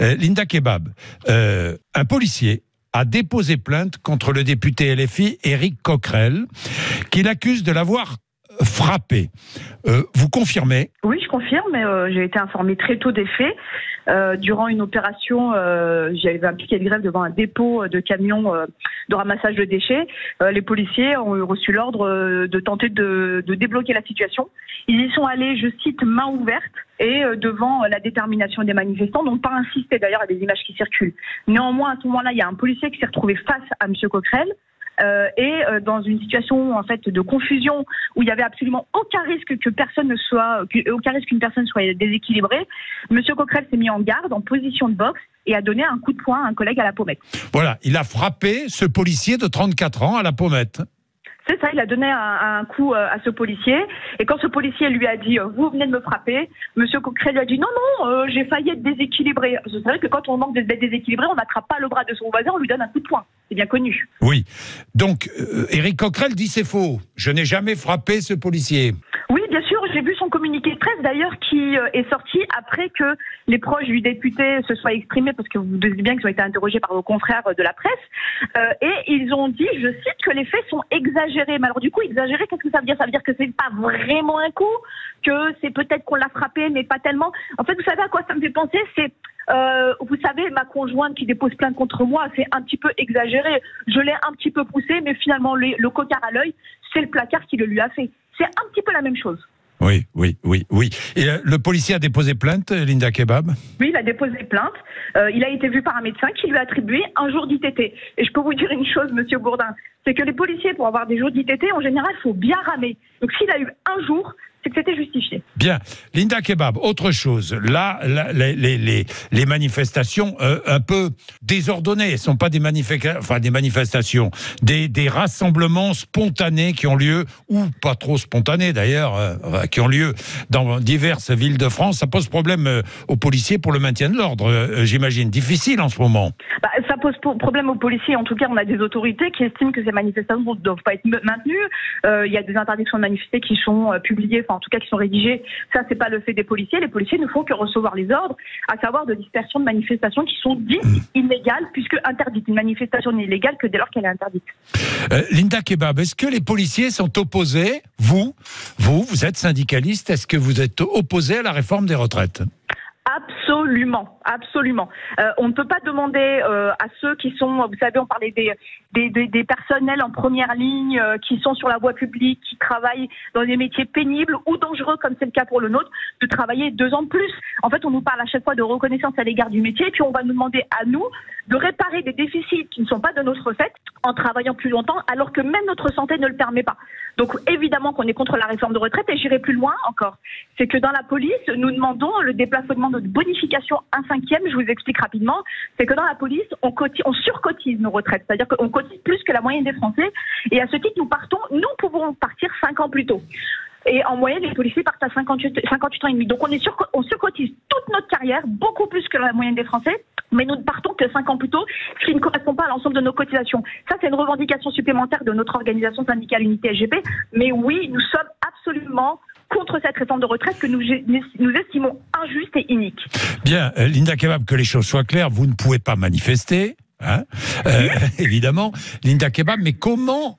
Linda Kebab, un policier a déposé plainte contre le député LFI Éric Coquerel, qui l'accuse de l'avoir frappé. Vous confirmez? Oui, je confirme. J'ai été informée très tôt des faits. Durant une opération, j'avais un piquet de grève devant un dépôt de camions de ramassage de déchets. Les policiers ont reçu l'ordre de tenter de débloquer la situation. Ils y sont allés, je cite, main ouverte et devant la détermination des manifestants, n'ont pas insisté d'ailleurs à des images qui circulent. Néanmoins, à ce moment-là, il y a un policier qui s'est retrouvé face à M. Coquerel. Et dans une situation en fait de confusion où il y avait absolument aucun risque qu'une personne soit déséquilibrée, Monsieur Coquerel s'est mis en garde, en position de boxe, et a donné un coup de poing à un collègue à la pommette. Voilà, il a frappé ce policier de 34 ans à la pommette. C'est ça, il a donné un coup à ce policier. Et quand ce policier lui a dit « Vous venez de me frapper », Monsieur Coquerel lui a dit « Non, non, j'ai failli être déséquilibré ». C'est vrai que quand on manque d'être déséquilibré, on n'attrape pas le bras de son voisin, on lui donne un coup de poing. C'est bien connu. Oui. Donc, Éric Coquerel dit c'est faux. Je n'ai jamais frappé ce policier. Oui, bien sûr, j'ai vu son communiqué de presse d'ailleurs qui est sorti après que les proches du député se soient exprimés, parce que vous vous doutez bien qu'ils ont été interrogés par vos confrères de la presse, et ils ont dit, je cite, que les faits sont exagérés. Mais alors du coup, exagéré, qu'est-ce que ça veut dire? Ça veut dire que c'est pas vraiment un coup, que c'est peut-être qu'on l'a frappé, mais pas tellement. En fait, vous savez à quoi ça me fait penser? C'est vous savez, ma conjointe qui dépose plainte contre moi, c'est un petit peu exagéré. Je l'ai un petit peu poussé, mais finalement, le cocard à l'œil, c'est le placard qui le lui a fait. C'est un petit peu la même chose. Oui. Et le policier a déposé plainte, Linda Kebab? Oui, il a déposé plainte. Il a été vu par un médecin qui lui a attribué un jour d'ITT. Et je peux vous dire une chose, Monsieur Bourdin, c'est que les policiers, pour avoir des jours d'ITT, en général, il faut bien ramer. Donc s'il a eu un jour, c'est que c'était justifié. Bien. Linda Kebab, autre chose. Là, les manifestations un peu désordonnées, ne sont pas des manifestations, des rassemblements spontanés qui ont lieu, ou pas trop spontanés d'ailleurs, qui ont lieu dans diverses villes de France. Ça pose problème aux policiers pour le maintien de l'ordre, j'imagine. Difficile en ce moment. Ça pose problème aux policiers. En tout cas, on a des autorités qui estiment que ces manifestations ne doivent pas être maintenues. Il y a des interdictions de manifester qui sont publiées, en tout cas qui sont rédigées. Ça, c'est pas le fait des policiers. Les policiers ne font que recevoir les ordres, à savoir de dispersion de manifestations qui sont dites illégales, puisque interdites. Une manifestation n'est illégale que dès lors qu'elle est interdite. Linda Kebab, est-ce que les policiers sont opposés? Vous êtes syndicaliste, est-ce que vous êtes opposé à la réforme des retraites? Absolument. On ne peut pas demander à ceux qui sont, vous savez, on parlait des personnels en première ligne qui sont sur la voie publique, qui travaillent dans des métiers pénibles ou dangereux, comme c'est le cas pour le nôtre, de travailler 2 ans de plus. En fait, on nous parle à chaque fois de reconnaissance à l'égard du métier, et puis on va nous demander à nous de réparer des déficits qui ne sont pas de notre fait en travaillant plus longtemps, alors que même notre santé ne le permet pas. Donc évidemment qu'on est contre la réforme de retraite, et j'irai plus loin encore. C'est que dans la police, nous demandons le déplafonnement de bonification 1/5. Je vous explique rapidement. C'est que dans la police, on surcotise nos retraites. C'est-à-dire qu'on cotise plus que la moyenne des Français. Et à ce titre, nous pouvons partir 5 ans plus tôt. Et en moyenne, les policiers partent à 58 ans et demi. Donc on surcotise toute notre carrière, beaucoup plus que la moyenne des Français, mais nous ne partons que 5 ans plus tôt, ce qui ne correspond pas à l'ensemble de nos cotisations. Ça, c'est une revendication supplémentaire de notre organisation syndicale Unité SGP. Mais oui, nous sommes absolument contre cette réforme de retraite que nous estimons injuste et inique. Bien, Linda Kebab, que les choses soient claires, vous ne pouvez pas manifester, évidemment, Linda Kebab, mais comment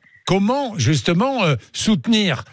justement soutenir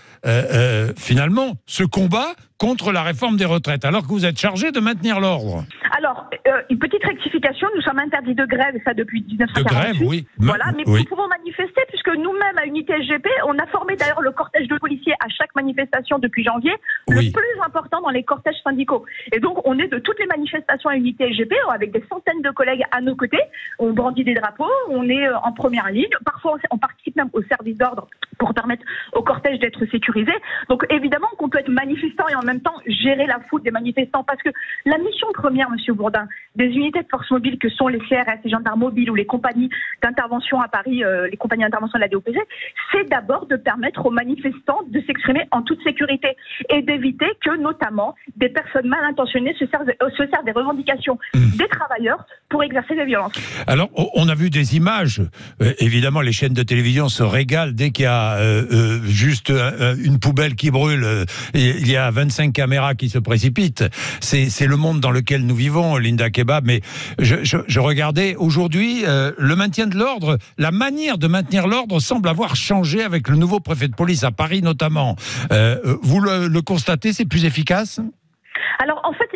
finalement ce combat contre la réforme des retraites, alors que vous êtes chargé de maintenir l'ordre? Alors, une petite rectification, nous sommes interdits de grève, ça depuis 1948. De grève, oui. Voilà, mais nous pouvons manifester, puisque nous-mêmes, à Unité SGP, on a formé d'ailleurs le cortège de policiers à chaque manifestation depuis janvier, le plus important dans les cortèges syndicaux. Et donc, on est de toutes les manifestations à Unité SGP, avec des centaines de collègues à nos côtés, on brandit des drapeaux, on est en première ligne, parfois on participe même au service d'ordre pour permettre au cortège d'être sécurisé. Donc évidemment qu'on peut être manifestant et en même temps gérer la foule des manifestants, parce que la mission première, Monsieur Bourdin, des unités de force mobile que sont les CRS, les gendarmes mobiles ou les compagnies d'intervention à Paris, les compagnies d'intervention de la DOPG, c'est d'abord de permettre aux manifestants de s'exprimer en toute sécurité et d'éviter que notamment des personnes mal intentionnées se servent des revendications des travailleurs pour exercer des violences. Alors, on a vu des images. Évidemment, les chaînes de télévision se régalent dès qu'il y a juste une poubelle qui brûle. Il y a 25 caméras qui se précipitent. C'est le monde dans lequel nous vivons, Linda Kebab. Mais je regardais aujourd'hui le maintien de l'ordre. La manière de maintenir l'ordre semble avoir changé avec le nouveau préfet de police à Paris notamment. Vous le constatez, c'est plus efficace ? Alors en fait,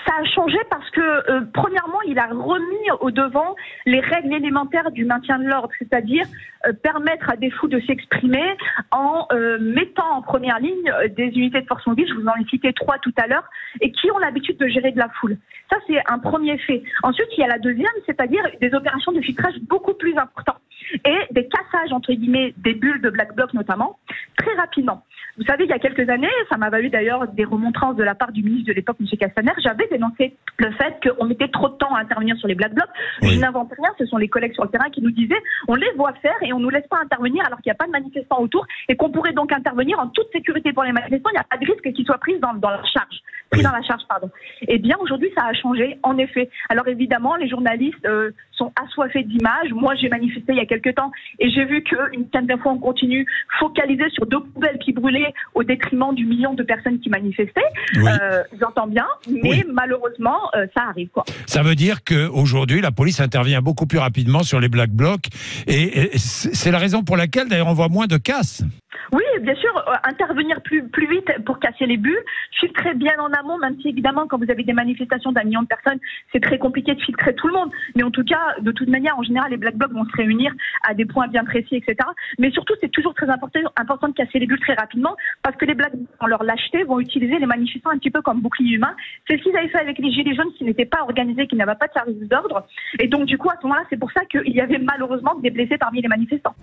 ça a changé parce que premièrement, il a remis au devant les règles élémentaires du maintien de l'ordre, c'est-à-dire permettre à des fous de s'exprimer en mettant en première ligne des unités de force mobile, je vous en ai cité 3 tout à l'heure, et qui ont l'habitude de gérer de la foule. Ça, c'est un premier fait. Ensuite, il y a la deuxième, c'est-à-dire des opérations de filtrage beaucoup plus importantes et des cassages, entre guillemets, des bulles de Black Bloc notamment, très rapidement. Vous savez, il y a quelques années, ça m'a valu d'ailleurs des remontrances de la part du ministre de l'époque, M. Castaner, j'avais dénoncé le fait qu'on mettait trop de temps à intervenir sur les Black Blocs. Oui. Je n'invente rien, ce sont les collègues sur le terrain qui nous disaient on les voit faire et on ne nous laisse pas intervenir alors qu'il n'y a pas de manifestants autour et qu'on pourrait donc intervenir en toute sécurité pour les manifestants, il n'y a pas de risque qu'ils soient pris dans la charge. Dans la charge, pardon. Eh bien, aujourd'hui, ça a changé, en effet. Alors, évidemment, les journalistes sont assoiffés d'images. Moi, j'ai manifesté il y a quelques temps et j'ai vu qu'une quinzaine de fois, on continue focalisé sur 2 poubelles qui brûlaient au détriment du million de personnes qui manifestaient. Oui. J'entends bien, mais malheureusement, ça arrive, quoi. Ça veut dire qu'aujourd'hui, la police intervient beaucoup plus rapidement sur les Black Blocs et c'est la raison pour laquelle, d'ailleurs, on voit moins de casses. Oui, bien sûr, intervenir plus vite pour casser les bulles, filtrer bien en amont, même si évidemment quand vous avez des manifestations d'1 million de personnes, c'est très compliqué de filtrer tout le monde. Mais en tout cas, de toute manière, en général, les Black Blocs vont se réunir à des points bien précis, etc. Mais surtout, c'est toujours très important de casser les bulles très rapidement parce que les Black Blocs, en leur lâcheté, vont utiliser les manifestants un petit peu comme bouclier humain. C'est ce qu'ils avaient fait avec les Gilets jaunes qui n'étaient pas organisés, qui n'avaient pas de service d'ordre. Et donc, du coup, à ce moment-là, c'est pour ça qu'il y avait malheureusement des blessés parmi les manifestants.